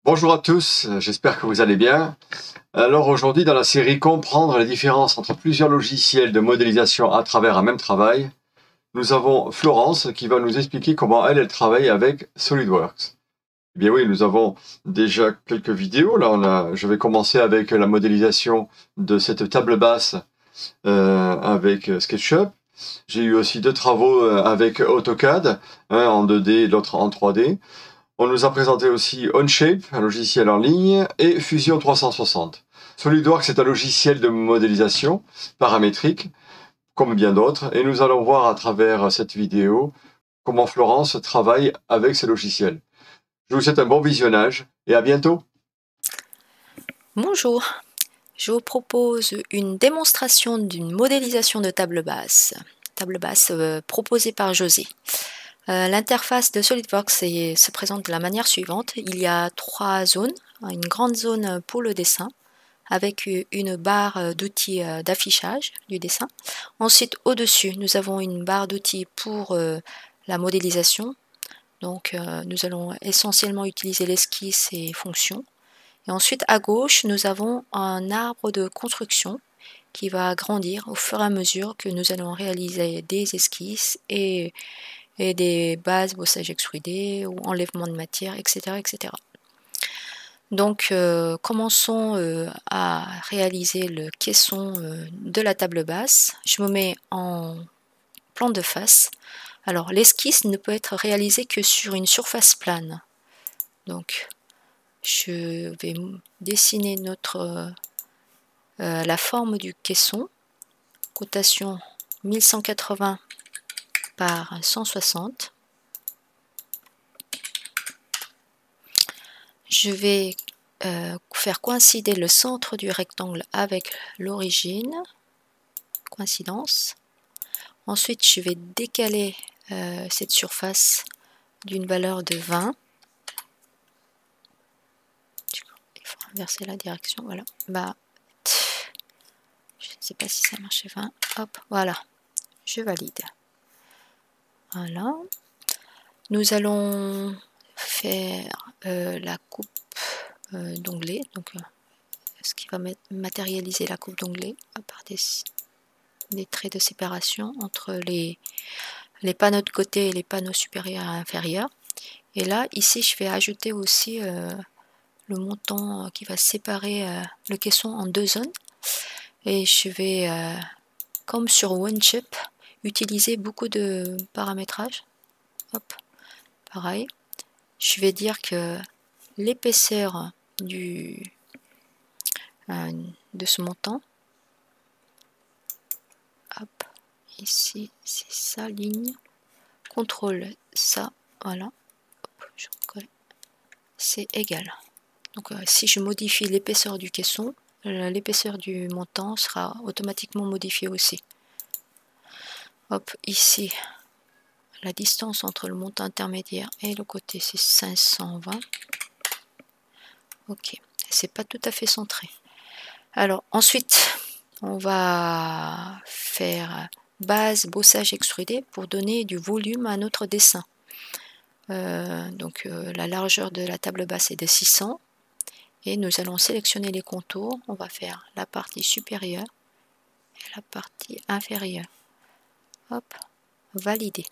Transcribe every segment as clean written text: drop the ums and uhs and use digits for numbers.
Bonjour à tous, j'espère que vous allez bien. Alors aujourd'hui dans la série Comprendre les différences entre plusieurs logiciels de modélisation à travers un même travail, nous avons Florence qui va nous expliquer comment elle travaille avec SolidWorks. Eh bien oui, nous avons déjà quelques vidéos. Là, je vais commencer avec la modélisation de cette table basse avec SketchUp. J'ai eu aussi deux travaux avec AutoCAD, un en 2D, l'autre en 3D. On nous a présenté aussi Onshape, un logiciel en ligne, et Fusion 360. SolidWorks est un logiciel de modélisation paramétrique, comme bien d'autres, et nous allons voir à travers cette vidéo comment Florence travaille avec ces logiciels. Je vous souhaite un bon visionnage et à bientôt. Bonjour, je vous propose une démonstration d'une modélisation de table basse proposée par José. L'interface de SolidWorks se présente de la manière suivante. Il y a trois zones, une grande zone pour le dessin avec une barre d'outils d'affichage du dessin. Ensuite, au-dessus, nous avons une barre d'outils pour la modélisation. Donc, nous allons essentiellement utiliser l'esquisse et fonctions. Et ensuite, à gauche, nous avons un arbre de construction qui va grandir au fur et à mesure que nous allons réaliser des esquisses et des bases, bossage extrudé ou enlèvement de matière, etc. etc. Donc, commençons à réaliser le caisson de la table basse. Je me mets en plan de face. Alors, l'esquisse ne peut être réalisée que sur une surface plane. Donc, je vais dessiner la forme du caisson, cotation 1180 par 160. Je vais faire coïncider le centre du rectangle avec l'origine, coïncidence. Ensuite, je vais décaler cette surface d'une valeur de 20. Il faut inverser la direction, voilà. Je ne sais pas si ça marche, 20. Hop, voilà. Je valide. Voilà. Nous allons faire la coupe d'onglet, donc ce qui va matérialiser la coupe d'onglet à part des traits de séparation entre les panneaux de côté et les panneaux supérieurs et inférieurs. Et là, ici, je vais ajouter aussi le montant qui va séparer le caisson en deux zones. Et je vais, comme sur Onshape, utiliser beaucoup de paramétrage. Hop, pareil. Je vais dire que l'épaisseur de ce montant, hop, ici c'est sa ligne, contrôle ça, voilà, c'est égal. Donc si je modifie l'épaisseur du caisson, l'épaisseur du montant sera automatiquement modifiée aussi. Hop, ici la distance entre le montant intermédiaire et le côté c'est 520. Ok, c'est pas tout à fait centré. Alors ensuite, on va faire base, bossage extrudé pour donner du volume à notre dessin. La largeur de la table basse est de 600 et nous allons sélectionner les contours. On va faire la partie supérieure et la partie inférieure. Hop, valider.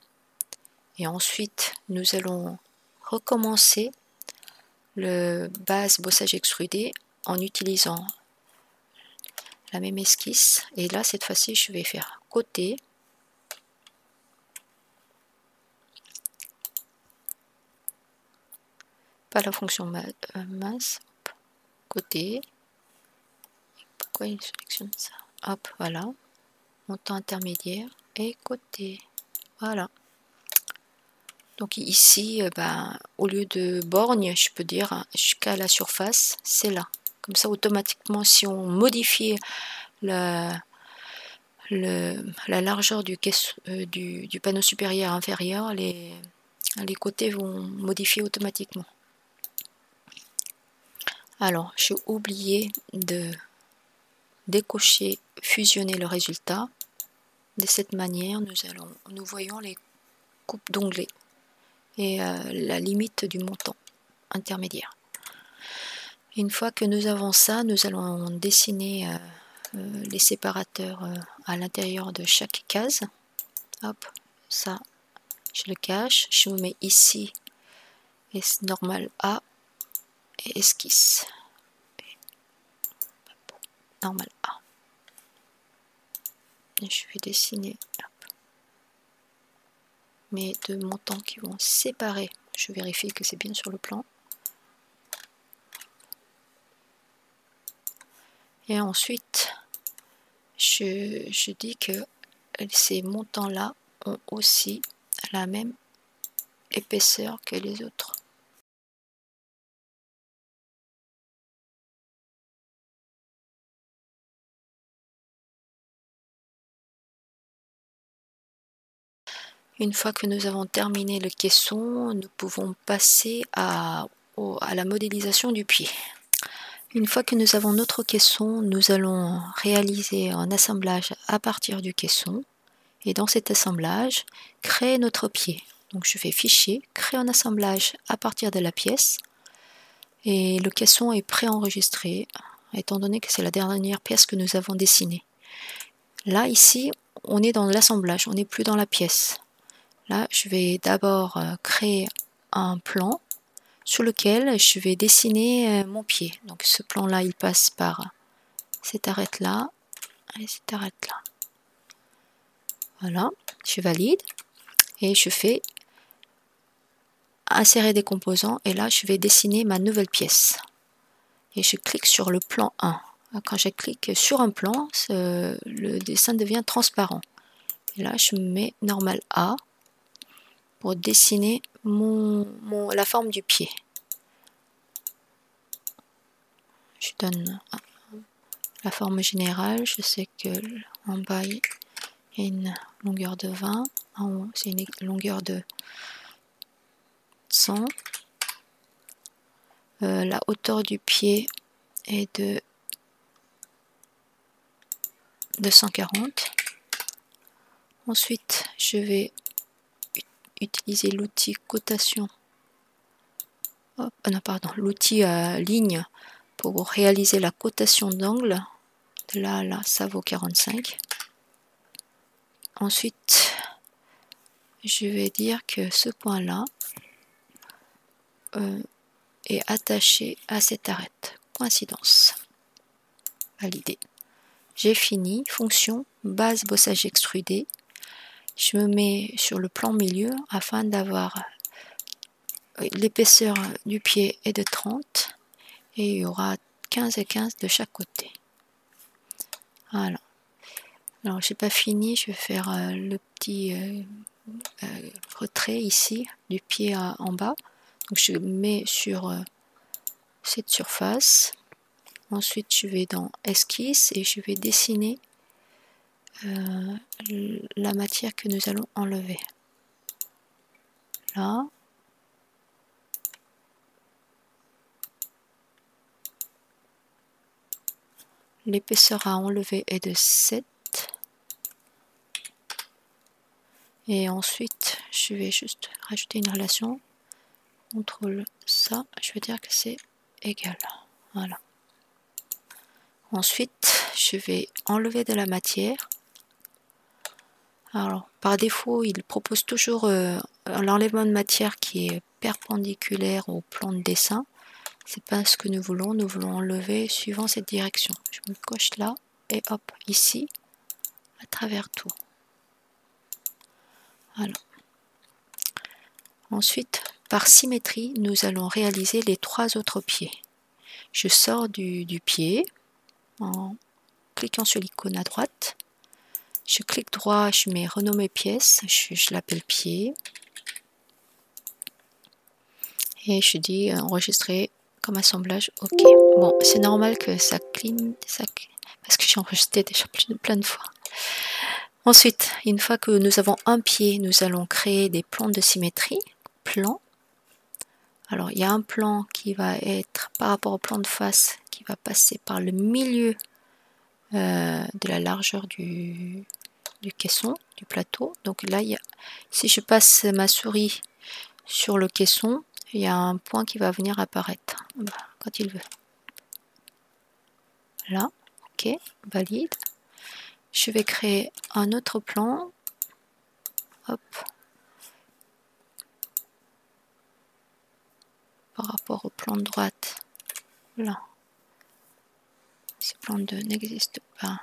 Et ensuite, nous allons recommencer le base, bossage extrudé en utilisant la même esquisse. Et là, cette fois-ci, je vais faire côté. Pas la fonction mince. Hop, côté. Pourquoi il sélectionne ça? Hop, voilà. Montant intermédiaire et côté. Voilà. Donc ici, au lieu de borgne, je peux dire jusqu'à la surface, c'est là. Comme ça, automatiquement, si on modifie la largeur du panneau supérieur et inférieur, les côtés vont modifier automatiquement. Alors, j'ai oublié de décocher, fusionner le résultat. De cette manière, nous voyons les coupes d'onglets et la limite du montant intermédiaire. Une fois que nous avons ça, nous allons dessiner les séparateurs à l'intérieur de chaque case. Hop, ça, je le cache. Je me mets ici, normal A et esquisse. Normal A. Et je vais dessiner mes deux montants qui vont séparer. Je vérifie que c'est bien sur le plan. Et ensuite, je dis que ces montants-là ont aussi la même épaisseur que les autres. Une fois que nous avons terminé le caisson, nous pouvons passer à la modélisation du pied. Une fois que nous avons notre caisson, nous allons réaliser un assemblage à partir du caisson. Et dans cet assemblage, créer notre pied. Donc je fais Fichier, créer un assemblage à partir de la pièce. Et le caisson est préenregistré, étant donné que c'est la dernière pièce que nous avons dessinée. Là, ici, on est dans l'assemblage, on n'est plus dans la pièce. Là, je vais d'abord créer un plan sur lequel je vais dessiner mon pied. Donc ce plan-là, il passe par cette arête-là et cette arête-là. Voilà, je valide et je fais insérer des composants et là, je vais dessiner ma nouvelle pièce. Et je clique sur le plan 1. Quand je clique sur un plan, le dessin devient transparent. Et là, je mets normal A pour dessiner la forme du pied. Je donne la forme générale. Je sais que en bas, il y a une longueur de 20. En haut, c'est une longueur de 100. La hauteur du pied est de 240. Ensuite, je vais utiliser l'outil cotation. L'outil ligne pour réaliser la cotation d'angle. De là à là, ça vaut 45. Ensuite, je vais dire que ce point-là est attaché à cette arête. Coïncidence. Validé. J'ai fini. Fonction, base bossage extrudé. Je me mets sur le plan milieu afin d'avoir l'épaisseur du pied est de 30 et il y aura 15 et 15 de chaque côté. Voilà. Alors j'ai pas fini, je vais faire le petit retrait ici du pied en bas. Donc je mets sur cette surface. Ensuite je vais dans esquisse et je vais dessiner la matière que nous allons enlever. Là. L'épaisseur à enlever est de 7. Et ensuite, je vais juste rajouter une relation. Contrôle ça, je veux dire que c'est égal. Voilà. Ensuite, je vais enlever de la matière. Alors, par défaut, il propose toujours l'enlèvement de matière qui est perpendiculaire au plan de dessin. C'est pas ce que nous voulons enlever suivant cette direction. Je me coche là et hop, ici, à travers tout. Voilà. Ensuite, par symétrie, nous allons réaliser les 3 autres pieds. Je sors du pied en cliquant sur l'icône à droite. Je clique droit, je mets renommer pièce, je l'appelle pied. Et je dis enregistrer comme assemblage, ok. Bon, c'est normal que ça clean, parce que j'ai enregistré déjà plein de fois. Ensuite, une fois que nous avons un pied, nous allons créer des plans de symétrie. Plan. Alors, il y a un plan qui va être par rapport au plan de face, qui va passer par le milieu de la largeur du caisson, du plateau. Donc là, si je passe ma souris sur le caisson, il y a un point qui va venir apparaître quand il veut. Là, ok, valide. Je vais créer un autre plan. Hop. Par rapport au plan de droite, là, ce plan 2 n'existe pas.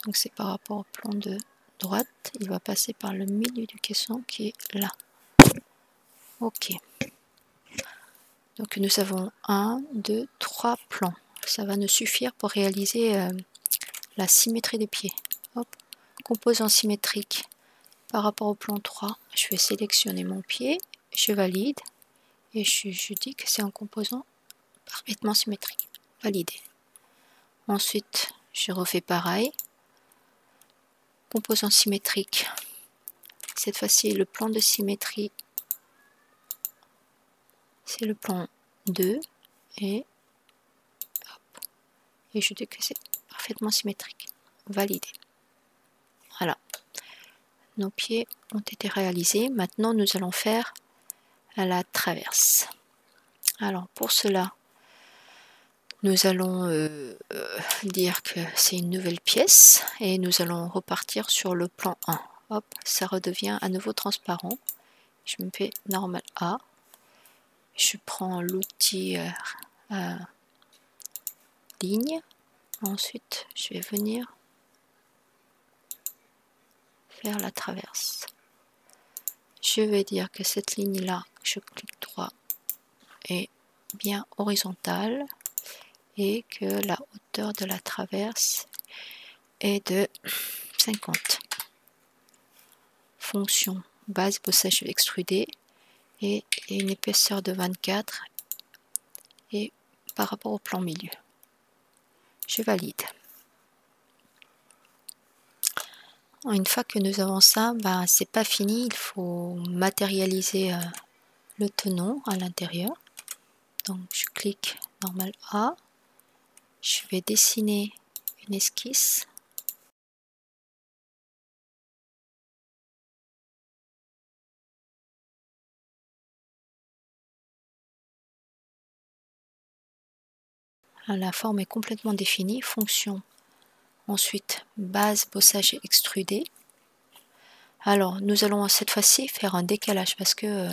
Donc c'est par rapport au plan de droite, il va passer par le milieu du caisson qui est là. Ok. Donc nous avons 1, 2, 3 plans. Ça va nous suffire pour réaliser la symétrie des pieds. Hop. Composant symétrique par rapport au plan 3, je vais sélectionner mon pied, je valide et je dis que c'est un composant parfaitement symétrique. Validé. Ensuite, je refais pareil. Composant symétrique. Cette fois-ci, le plan de symétrie, c'est le plan 2 et je dis que c'est parfaitement symétrique. Validé. Voilà. Nos pieds ont été réalisés. Maintenant, nous allons faire la traverse. Alors, pour cela, nous allons dire que c'est une nouvelle pièce et nous allons repartir sur le plan 1. Hop, ça redevient à nouveau transparent. Je me fais normal A. Je prends l'outil ligne. Ensuite, je vais venir faire la traverse. Je vais dire que cette ligne-là, je clique droit, est bien horizontale et que la hauteur de la traverse est de 50. Fonction base bossage extrudé et une épaisseur de 24 et par rapport au plan milieu. Je valide. Une fois que nous avons ça, c'est pas fini, il faut matérialiser le tenon à l'intérieur. Donc je clique normal A, je vais dessiner une esquisse. La forme est complètement définie, fonction. Ensuite, base bossage extrudé. Alors, nous allons cette fois-ci faire un décalage parce que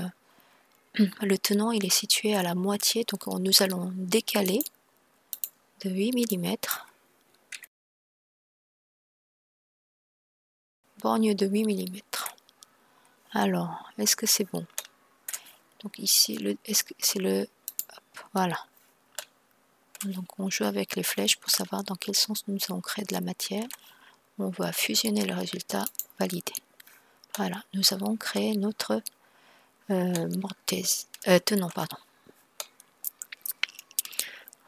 le tenant il est situé à la moitié, donc nous allons décaler de 8 mm. Borgne de 8 mm. Alors, est-ce que c'est bon? Donc ici, c'est le... Hop, voilà. Donc on joue avec les flèches pour savoir dans quel sens nous allons créer de la matière. On va fusionner le résultat, valider. Voilà, nous avons créé notre mortaise, tenon, pardon.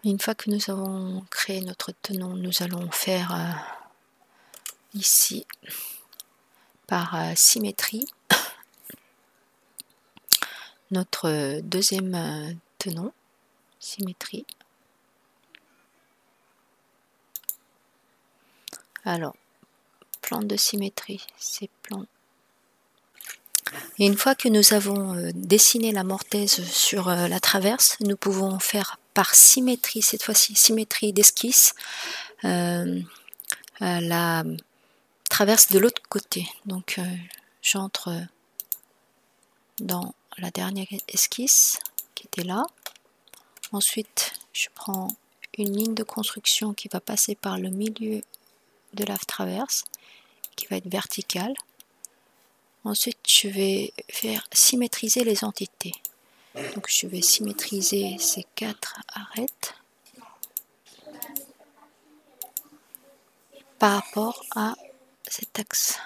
Une fois que nous avons créé notre tenon, nous allons faire ici par symétrie notre deuxième tenon, symétrie. Alors, plan de symétrie, c'est plan. Et une fois que nous avons dessiné la mortaise sur la traverse, nous pouvons faire par symétrie, cette fois-ci symétrie d'esquisse, la traverse de l'autre côté. Donc j'entre dans la dernière esquisse qui était là. Ensuite, je prends une ligne de construction qui va passer par le milieu de la traverse, qui va être verticale. Ensuite, je vais faire symétriser les entités. Donc, je vais symétriser ces 4 arêtes par rapport à cet axe,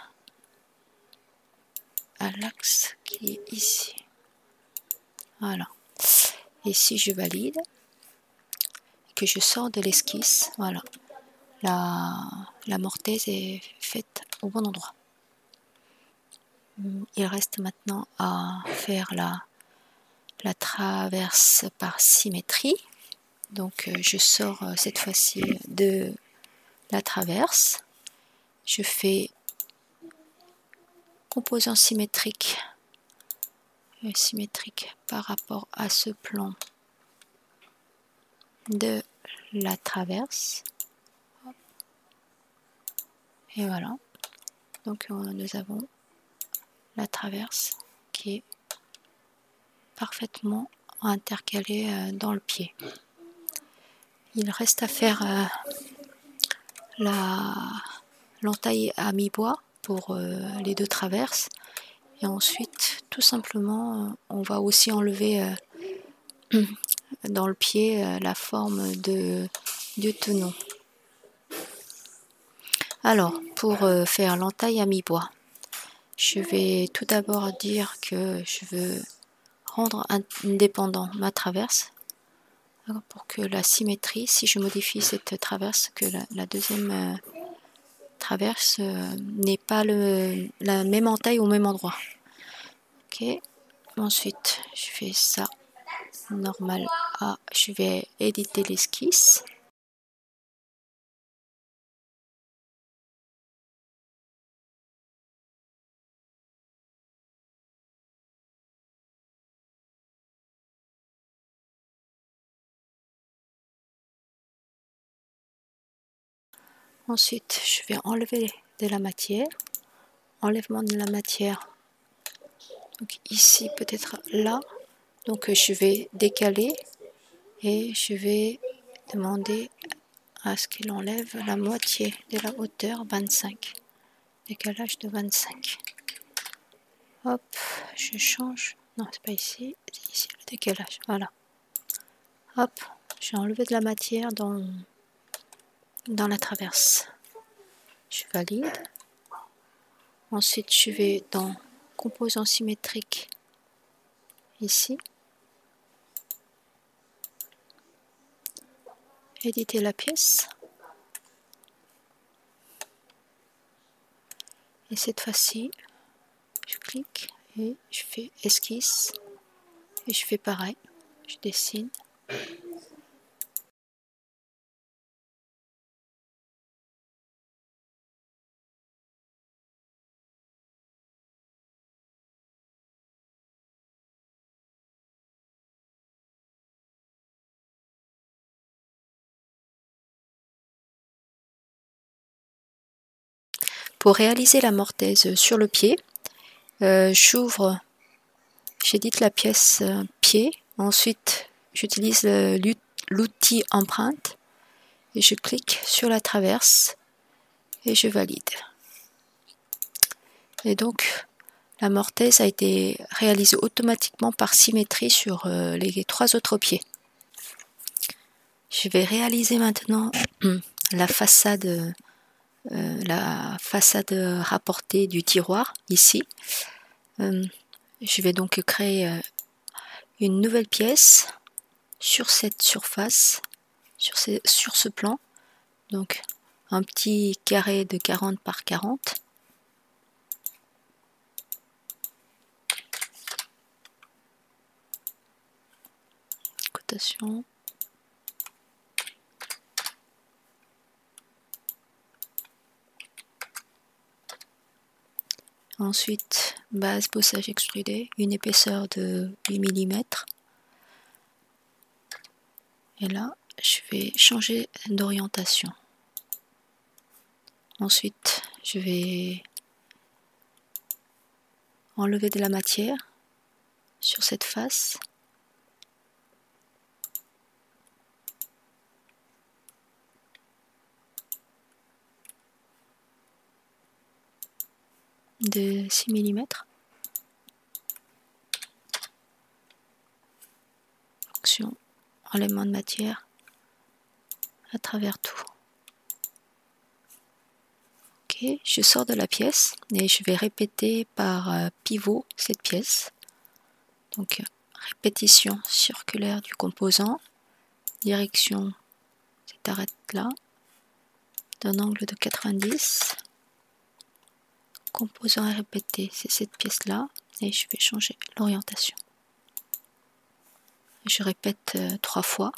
à l'axe qui est ici. Voilà. Et si je valide, que je sors de l'esquisse, voilà, la mortaise est faite au bon endroit. Il reste maintenant à faire la traverse par symétrie. Donc je sors cette fois-ci de la traverse. Je fais composant symétrique par rapport à ce plan de la traverse. Et voilà. Donc nous avons la traverse qui est parfaitement intercalée dans le pied. Il reste à faire l'entaille à mi-bois pour les deux traverses. Et ensuite, tout simplement, on va aussi enlever dans le pied la forme du tenon. Alors, pour faire l'entaille à mi-bois, je vais tout d'abord dire que je veux rendre indépendant ma traverse pour que la symétrie, si je modifie cette traverse, que la deuxième traverse n'ait pas la même entaille au même endroit. Ok. Ensuite, je fais ça normal A. Je vais éditer l'esquisse. Ensuite, je vais enlever de la matière. Enlèvement de la matière. Donc ici, peut-être là. Donc je vais décaler et je vais demander à ce qu'il enlève la moitié de la hauteur 25. Décalage de 25. Hop, je change. Non, c'est pas ici. C'est ici le décalage. Voilà. Hop, j'ai enlevé de la matière dans la traverse. Je valide. Ensuite, je vais dans composants symétriques ici. Éditer la pièce. Et cette fois-ci, je clique et je fais esquisse. Et je fais pareil. Je dessine. Pour réaliser la mortaise sur le pied, j'édite la pièce pied. Ensuite, j'utilise l'outil empreinte et je clique sur la traverse et je valide. Et donc, la mortaise a été réalisée automatiquement par symétrie sur les 3 autres pieds. Je vais réaliser maintenant la façade rapportée du tiroir ici. Je vais donc créer une nouvelle pièce sur cette surface, sur ce plan. Donc un petit carré de 40 par 40. Cotation. Ensuite, base bossage extrudé, une épaisseur de 8 mm. Et là, je vais changer d'orientation. Ensuite, je vais enlever de la matière sur cette face. De 6 mm. Fonction, enlèvement de matière à travers tout. Ok, je sors de la pièce et je vais répéter par pivot cette pièce. Donc répétition circulaire du composant, direction cette arête là, d'un angle de 90. Composant à répéter, c'est cette pièce là et je vais changer l'orientation. Je répète 3 fois.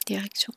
Direction.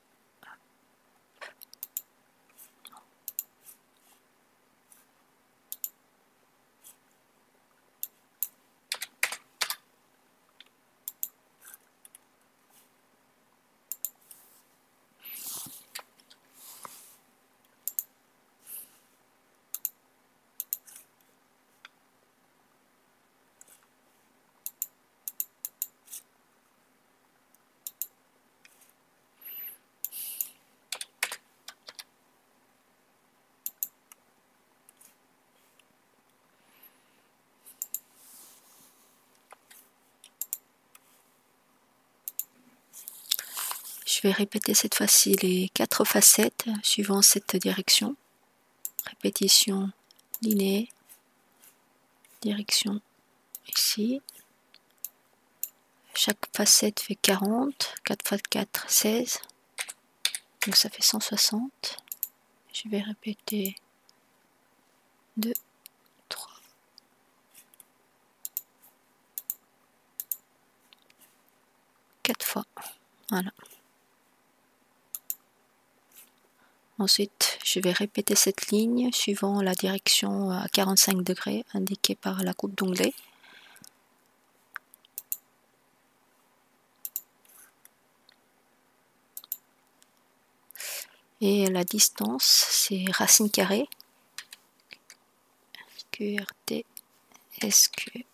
Je vais répéter cette fois-ci les 4 facettes suivant cette direction. Répétition linéaire, direction ici. Chaque facette fait 40, 4 x 4, 16. Donc ça fait 160. Je vais répéter 2, 3, 4 fois. Voilà. Ensuite, je vais répéter cette ligne suivant la direction à 45 degrés indiquée par la coupe d'onglet. Et la distance, c'est racine carrée. QRT, SQRT,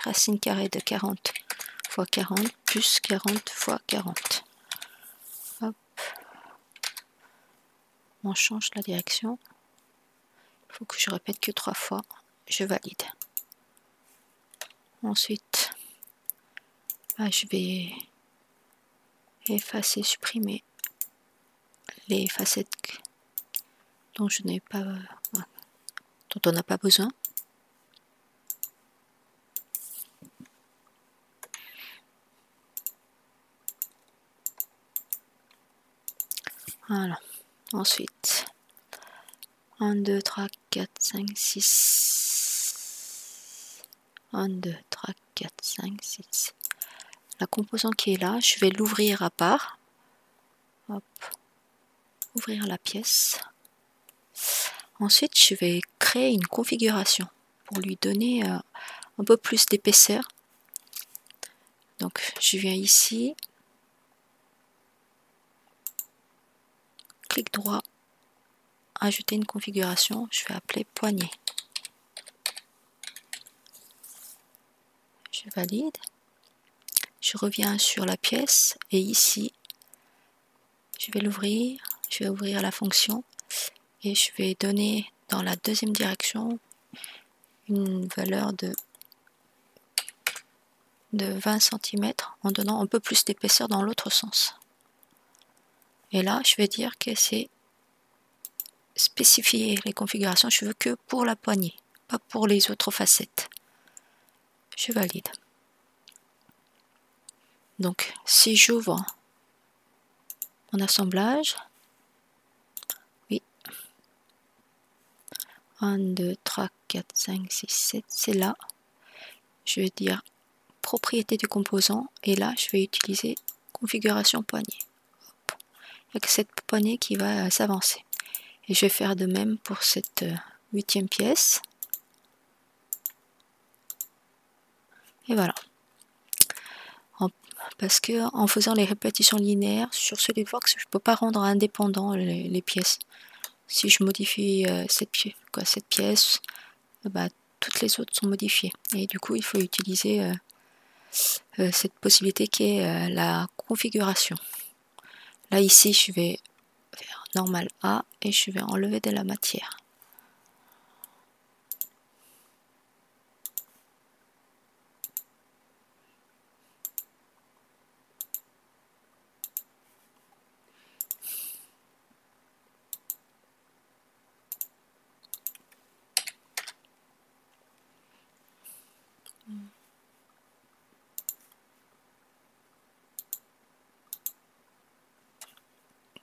racine carrée de 40 x 40 plus 40 x 40. Hop. On change la direction. Il faut que je répète que 3 fois. Je valide. Ensuite, je vais effacer, supprimer les facettes dont je n'ai pas, dont on n'a pas besoin. Voilà. Ensuite, 1, 2, 3, 4, 5, 6. 1, 2, 3, 4, 5, 6. La composante qui est là, je vais l'ouvrir à part. Hop. Ouvrir la pièce. Ensuite, je vais créer une configuration pour lui donner un peu plus d'épaisseur. Donc, je viens ici, clic droit, ajouter une configuration, je vais appeler poignée. Je valide. Je reviens sur la pièce et ici, je vais l'ouvrir, je vais ouvrir la fonction et je vais donner dans la deuxième direction une valeur de 20 cm en donnant un peu plus d'épaisseur dans l'autre sens. Et là, je vais dire que c'est spécifier les configurations, je veux que pour la poignée, pas pour les autres facettes. Je valide. Donc, si j'ouvre mon assemblage, oui, 1, 2, 3, 4, 5, 6, 7, c'est là. Je vais dire propriété du composant et là, je vais utiliser configuration poignée. Hop. Il n'y a que cette poignée qui va s'avancer. Et je vais faire de même pour cette 8e pièce. Et voilà. Parce que en faisant les répétitions linéaires sur SolidWorks, je ne peux pas rendre indépendant les pièces. Si je modifie cette pièce, toutes les autres sont modifiées. Et du coup, il faut utiliser cette possibilité qui est la configuration. Là, ici, je vais faire normal A et je vais enlever de la matière.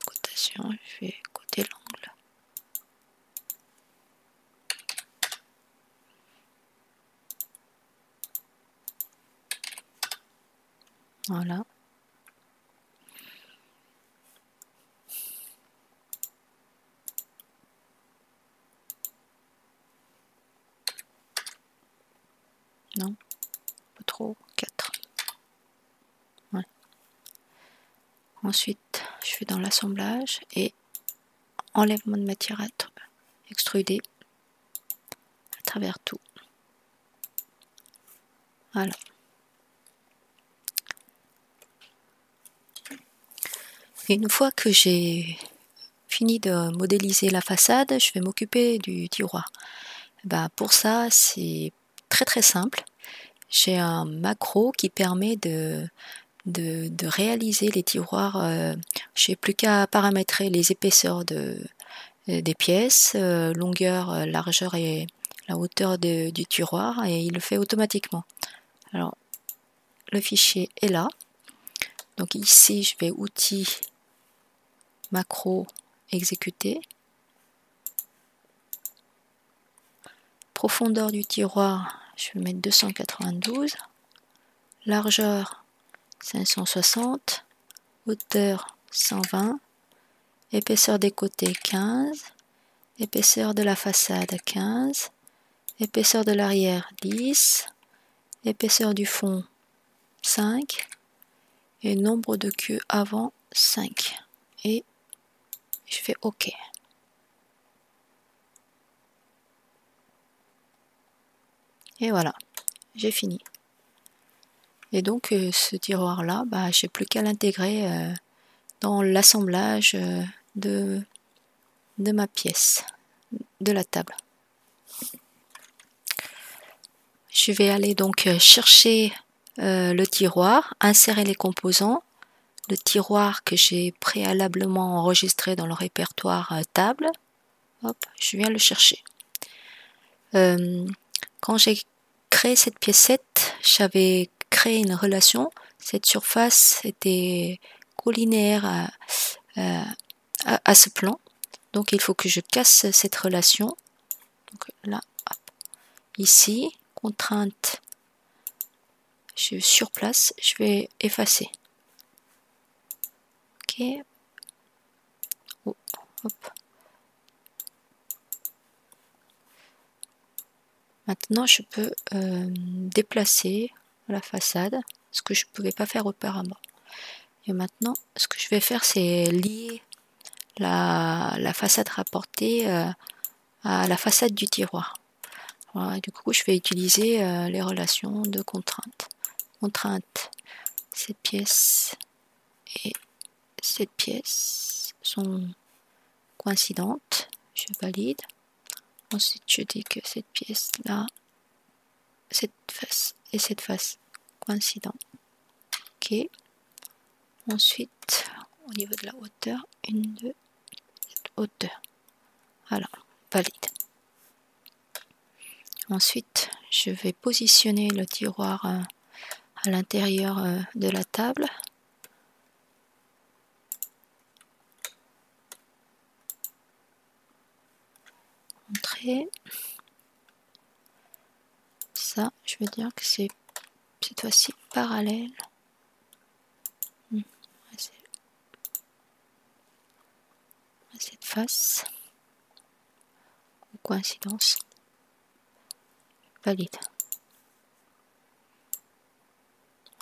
Cotation, je vais coter l'angle. Voilà. Non, pas trop, 4. Ouais. Ensuite, je vais dans l'assemblage et enlèvement de matière à extruder à travers tout. Voilà. Et une fois que j'ai fini de modéliser la façade, je vais m'occuper du tiroir. Pour ça, c'est très simple. J'ai un macro qui permet de de réaliser les tiroirs. Je n'ai plus qu'à paramétrer les épaisseurs des pièces, longueur, largeur et la hauteur du tiroir, et il le fait automatiquement. Alors, le fichier est là. Donc ici, je vais outils, macro, exécuter. Profondeur du tiroir, je vais mettre 292. Largeur, 560. Hauteur, 120. Épaisseur des côtés, 15. Épaisseur de la façade, 15. Épaisseur de l'arrière, 10. Épaisseur du fond, 5. Et nombre de queues avant, 5. Et je fais OK. Et voilà, j'ai fini. Et donc ce tiroir-là, j'ai plus qu'à l'intégrer dans l'assemblage de ma pièce, de la table. Je vais aller donc chercher le tiroir, insérer les composants. Le tiroir que j'ai préalablement enregistré dans le répertoire table, hop, je viens le chercher. Quand j'ai créé cette piècette, j'avais créé une relation. Cette surface était collinéaire à ce plan. Donc il faut que je casse cette relation. Donc là, hop. Ici, contrainte, je suis sur place, je vais effacer. Ok. Oh, hop. Maintenant, je peux déplacer la façade, ce que je ne pouvais pas faire auparavant. Et maintenant, ce que je vais faire, c'est lier la façade rapportée à la façade du tiroir. Voilà, du coup, je vais utiliser les relations de contrainte. Contrainte, cette pièce et cette pièce sont coïncidentes. Je valide. Ensuite, je dis que cette pièce-là, cette face et cette face coïncident. Ok. Ensuite, au niveau de la hauteur, une, deux, hauteur. Voilà, valide. Ensuite, je vais positionner le tiroir à l'intérieur de la table. Entrée. Ça, je veux dire que c'est cette fois-ci parallèle. À cette face. Ou coïncidence. Valide.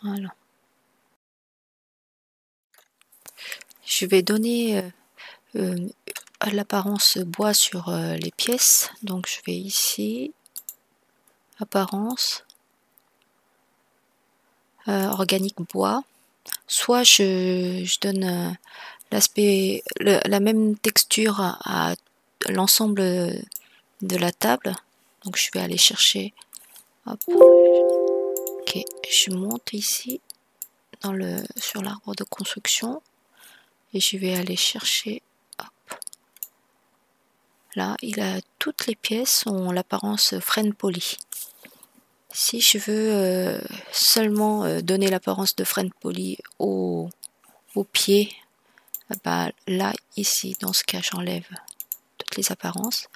Voilà. Je vais donner l'apparence bois sur les pièces. Donc je vais ici, apparence, organique bois. Soit je donne l'aspect, la même texture à l'ensemble de la table. Donc je vais aller chercher. Hop. Ok, je monte ici sur l'arbre de construction et je vais aller chercher. Hop. Là, toutes les pièces ont l'apparence frêne poli. Si je veux seulement donner l'apparence de frêne poli au pied, là, ici, dans ce cas, j'enlève toutes les apparences.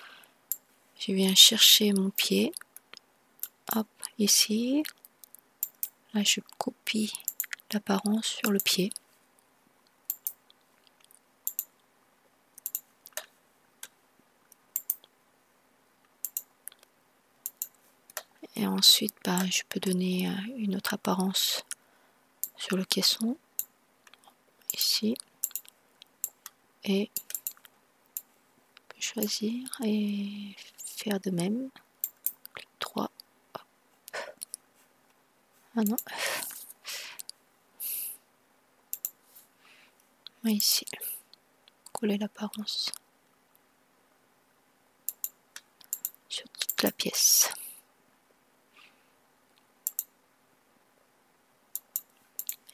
Je viens chercher mon pied. Hop, ici. Là, je copie l'apparence sur le pied. Et ensuite, je peux donner une autre apparence sur le caisson. Ici. Et je peux choisir et faire de même. Clic 3. Hop. Ah non. Ici. Coller l'apparence sur toute la pièce.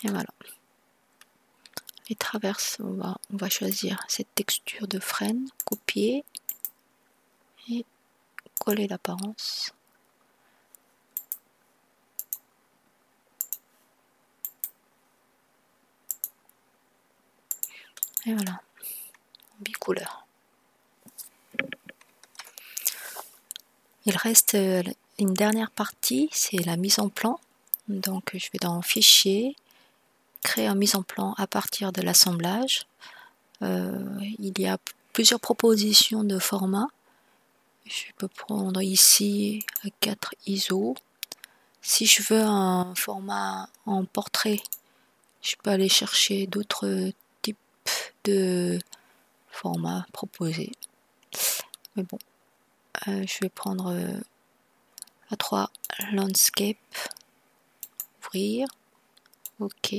Et voilà. Les traverses, on va choisir cette texture de frêne, copier et coller l'apparence. Et voilà, bicouleur. Il reste une dernière partie, c'est la mise en plan. Donc je vais dans Fichier, créer un mise en plan à partir de l'assemblage. Il y a plusieurs propositions de format. Je peux prendre ici 4 ISO. Si je veux un format en portrait, je peux aller chercher d'autres types de formats proposés. Mais bon, je vais prendre A3 Landscape, ouvrir, OK.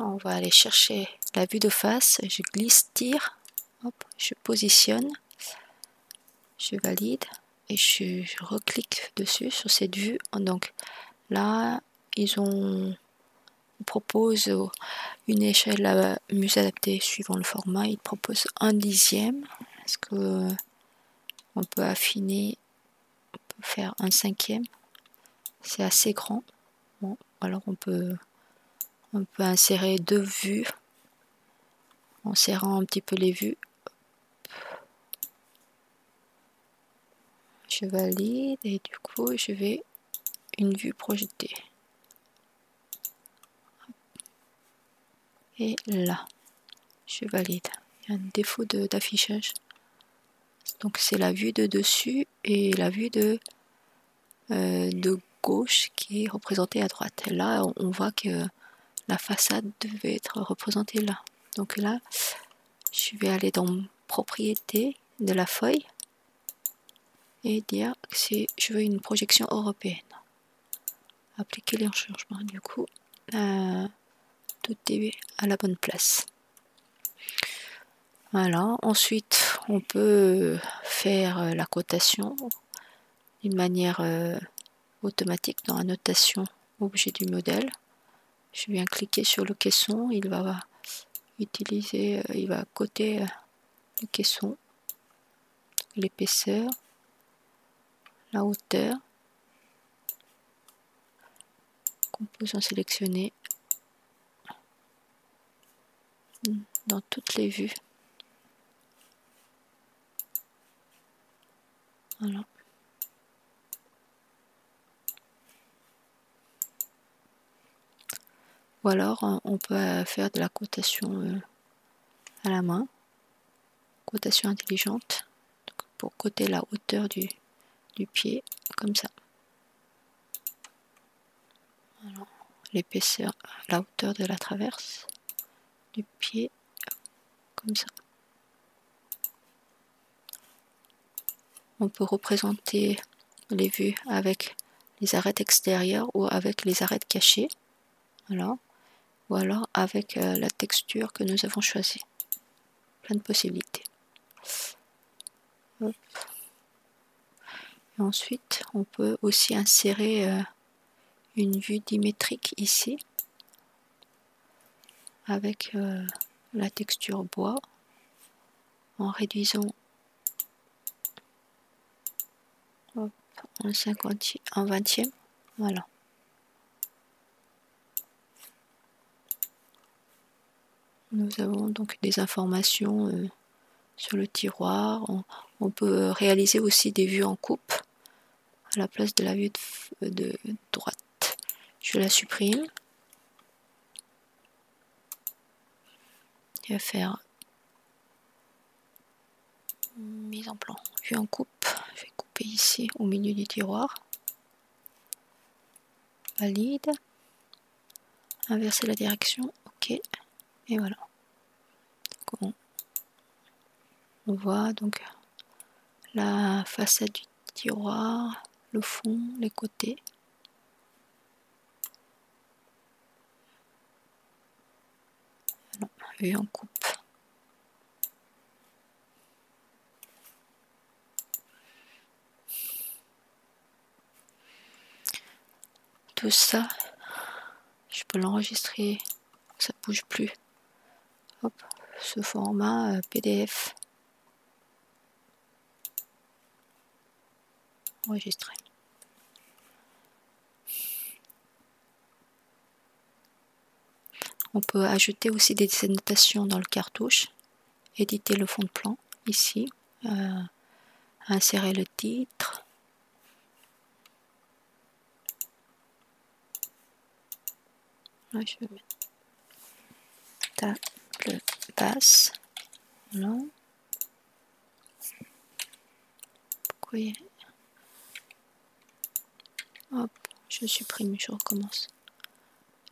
On va aller chercher la vue de face, je glisse, tire, hop, je positionne, je valide et je reclique dessus sur cette vue. Donc là, on propose une échelle mieux adaptée suivant le format. Ils proposent 1/10. Est-ce que on peut affiner, on peut faire 1/5? C'est assez grand. Bon, alors on peut insérer 2 vues en serrant un petit peu les vues. Je valide et du coup je vais une vue projetée. Et là, je valide. Il y a un défaut d'affichage. Donc c'est la vue de dessus et la vue de gauche qui est représentée à droite. Et là, on voit que la façade devait être représentée là. Donc là, je vais aller dans Propriétés de la feuille et dire que je veux une projection européenne. Appliquer les changements. Du coup, tout est à la bonne place. Voilà. Ensuite, on peut faire la cotation d'une manière automatique dans la notation objet du modèle. Je viens cliquer sur le caisson, il va coter le caisson, l'épaisseur, la hauteur, composant sélectionné dans toutes les vues. Voilà. Ou alors on peut faire de la cotation à la main, cotation intelligente, pour coter la hauteur du pied, comme ça. Voilà. L'épaisseur, la hauteur de la traverse du pied, comme ça. On peut représenter les vues avec les arêtes extérieures ou avec les arêtes cachées. Voilà. Ou alors avec la texture que nous avons choisie. Plein de possibilités. Hop. Et ensuite, on peut aussi insérer une vue dimétrique ici, avec la texture bois, en réduisant hop, en 20e. Voilà. Nous avons donc des informations sur le tiroir. On peut réaliser aussi des vues en coupe à la place de la vue de droite. Je la supprime. Je vais faire mise en plan, vue en coupe. Je vais couper ici au milieu du tiroir. Valide. Inverser la direction. OK. Et voilà. On voit donc la façade du tiroir, le fond, les côtés. Voilà, vue en coupe. tout ça. Je peux l'enregistrer, ça bouge plus. Hop, ce format PDF. Enregistrer. On peut ajouter aussi des annotations dans le cartouche, éditer le fond de plan ici, insérer le titre. Là, je vais mettre table basse. Voilà. Pourquoi il y a... Hop, je supprime, je recommence.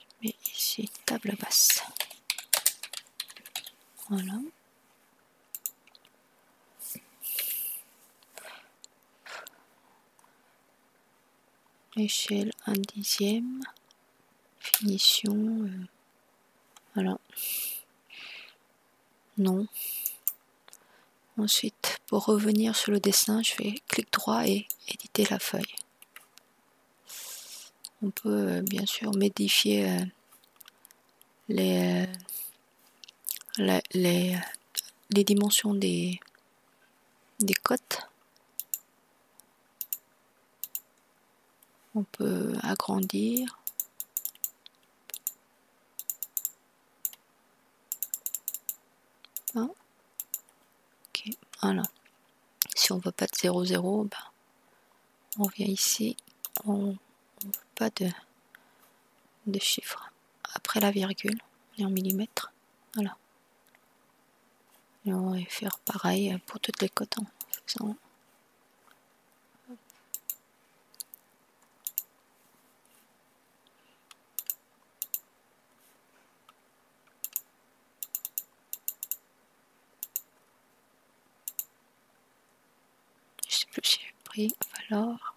Je mets ici table basse. Voilà. Échelle 1/10. Finition. Voilà. Non. Ensuite, pour revenir sur le dessin, je fais clic droit et éditer la feuille. On peut bien sûr modifier les dimensions des cotes. On peut agrandir. Ah. Ok, voilà. Si on ne veut pas de 0, 0, ben, on vient ici, on ne veut pas de chiffres. Après la virgule, on est en millimètres. Voilà. Et on va faire pareil pour toutes les cotes en faisant. Je sais plus si j'ai pris valeur.